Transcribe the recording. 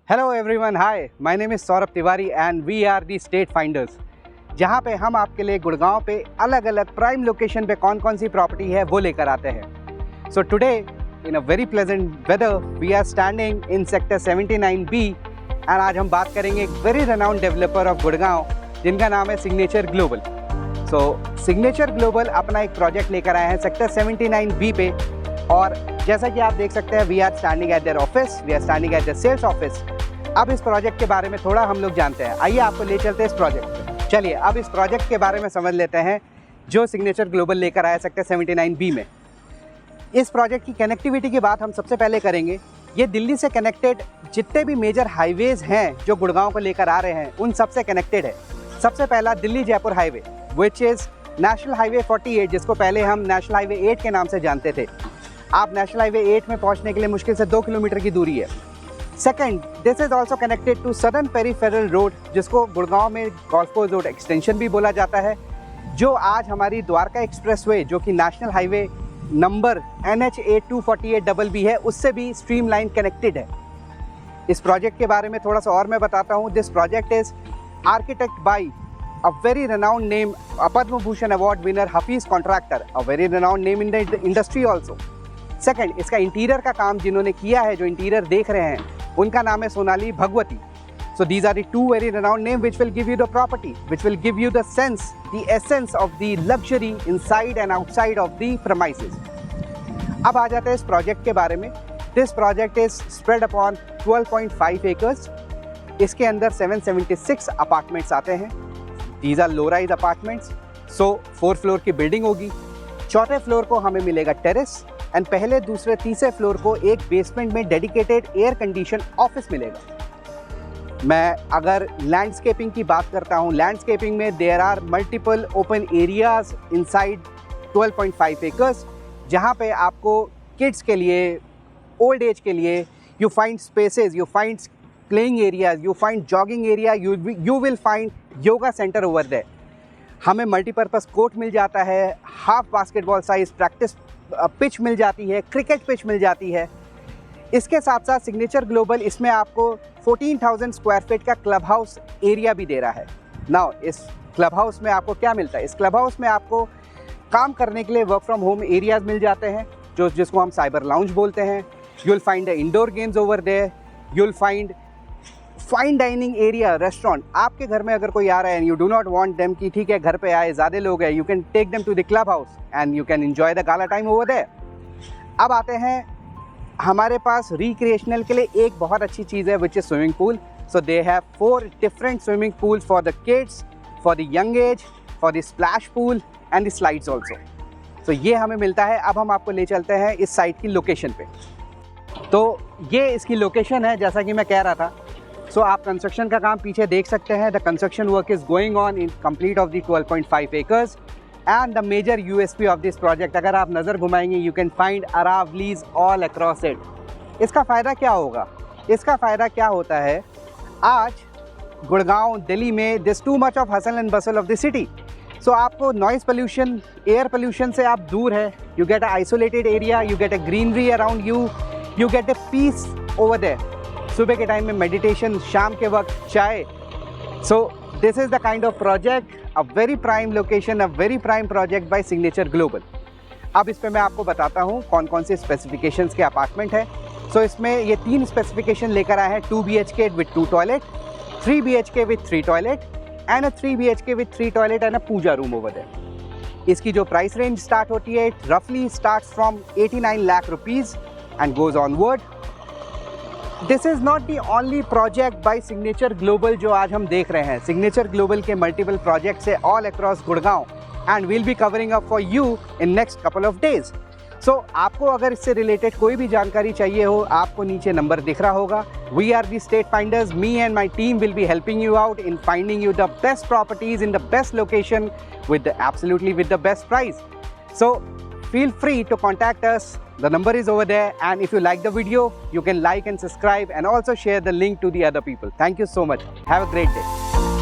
Hello everyone, hi, my name is Saurabh Tiwari and we are the state finders, जहाँ पे हम आपके लिए गुड़गांव पे अलग अलग प्राइम लोकेशन पे कौन कौन सी प्रॉपर्टी है वो लेकर आते हैं। So today in a very pleasant weather we are standing in sector 79B and आज हम बात करेंगे एक very renowned developer of Gurgaon जिनका नाम है Signature Global. So Signature Global अपना एक प्रोजेक्ट लेकर आए हैं सेक्टर 79B पे, और जैसा कि आप देख सकते हैं we are standing at their office, we are standing at their sales office. अब इस प्रोजेक्ट के बारे में थोड़ा हम लोग जानते हैं, आइए आपको ले चलते हैं इस प्रोजेक्ट पे। चलिए अब इस प्रोजेक्ट के बारे में समझ लेते हैं जो सिग्नेचर ग्लोबल लेकर आया सेक्टर 79B में। इस प्रोजेक्ट की कनेक्टिविटी की बात हम सबसे पहले करेंगे। ये दिल्ली से कनेक्टेड जितने भी मेजर हाईवेज़ हैं जो गुड़गांव को लेकर आ रहे हैं उन सबसे कनेक्टेड है। सबसे पहला Delhi Jaipur highway which is national highway 48, जिसको पहले हम नेशनल हाईवे 8 के नाम से जानते थे। आप नेशनल हाईवे 8 में पहुंचने के लिए मुश्किल से 2 किलोमीटर की दूरी है। Second, this is also connected to southern peripheral road, जिसको गुड़गांव में गोल्फ कोर्स रोड एक्सटेंशन भी बोला जाता है, जो आज हमारी द्वारका एक्सप्रेसवे जो कि national highway number NH 8248BB है उससे भी स्ट्रीमलाइन कनेक्टेड है। इस प्रोजेक्ट के बारे में थोड़ा सा और मैं बताता हूँ। This project is architect by a very renowned name, a Padma Bhushan Award winner Hafiz Contractor, a very renowned name in the industry also. Second, इसका इंटीरियर का काम जिन्होंने किया है, जो इंटीरियर देख रहे हैं, उनका नाम है Sonali Bhagwati. So these are the two very renowned names which will give you the property, which will give you the sense, the essence of the luxury inside and outside of the premises. अब आ जाते हैं इस project के बारे में। This project is spread upon 12.5 acres. इसके अंदर 776 apartments आते हैं। These are low-rise apartments, so 4 floor की बिल्डिंग होगी। चौथे फ्लोर को हमें मिलेगा टेरेस एंड पहले दूसरे तीसरे फ्लोर को एक बेसमेंट में डेडिकेटेड एयर कंडीशन ऑफिस मिलेगा। मैं अगर लैंडस्केपिंग की बात करता हूँ, लैंडस्केपिंग में there are multiple open areas inside 12.5 acres, जहाँ पे आपको किड्स के लिए, ओल्ड एज के लिए you find spaces, you find playing areas, you find jogging area, you will find yoga centre over there. हमें मल्टीपर्पज़ कोर्ट मिल जाता है, half basketball size practice pitch मिल जाती है, क्रिकेट पिच मिल जाती है। इसके साथ साथ सिग्नेचर ग्लोबल इसमें आपको 14,000 स्क्वायर फीट का क्लब हाउस एरिया भी दे रहा है। नाउ इस क्लब हाउस में आपको क्या मिलता है? इस क्लब हाउस में आपको काम करने के लिए वर्क फ्रॉम होम एरियाज मिल जाते हैं, जिसको हम साइबर लाउंज बोलते हैं। You will find the indoor games over there, you will find fine dining area, restaurant. आपके घर में अगर कोई आ रहा है and you do not want them कि ठीक है घर पे आए, ज़्यादा लोग हैं, you can take them to the club house and you can enjoy the gala time over there. अब आते हैं हमारे पास रिक्रिएशनल के लिए एक बहुत अच्छी चीज़ है which is swimming pool. So they have 4 different swimming pools for the kids, for the young age, for the splash pool and the slides also. So ये हमें मिलता है। अब हम आपको ले चलते हैं इस साइट की लोकेशन पे। तो ये इसकी लोकेशन है, जैसा कि मैं कह रहा था। सो आप कंस्ट्रक्शन का काम पीछे देख सकते हैं। The construction work is going on in complete of the 12.5 acres and the major USP of this project, अगर आप नज़र घुमाएंगे you can find Aravallis all across it. इसका फ़ायदा क्या होगा? इसका फ़ायदा क्या होता है, आज गुड़गांव दिल्ली में this too much of hustle and bustle of the city. So आपको नॉइज़ पोल्यूशन, एयर पोल्यूशन से आप दूर है। You get a isolated area, you get a greenery around you get a peace over there. सुबह के time में meditation, शाम के वक्त चाय। So this is the kind of project, a very prime location, a very prime project by Signature Global. अब इस पे मैं आपको बताता हूँ कौन कौन से स्पेसिफिकेशंस के अपार्टमेंट है। सो इसमें ये 3 स्पेसिफिकेशन लेकर आए हैं, 2 BHK with 2 toilet, 3 BHK with 3 toilet and a 3 BHK with 3 toilet and a puja room over there. इसकी जो प्राइस रेंज स्टार्ट होती है, रफली starts from 89 lakh rupees and goes onward. This is not the only project by Signature Global जो आज हम देख रहे हैं। सिग्नेचर ग्लोबल के मल्टीपल प्रोजेक्ट्स है all across Gurgaon and will be covering up for you in next couple of days. So आपको अगर इससे रिलेटेड कोई भी जानकारी चाहिए हो, आपको नीचे नंबर दिख रहा होगा। We are the state finders, me and my team will be helping you out in finding you the best properties in the best location with the best price. So feel free to contact us. The number is over there, and if you like the video, you can like and subscribe and also share the link to the other people. Thank you so much. Have a great day.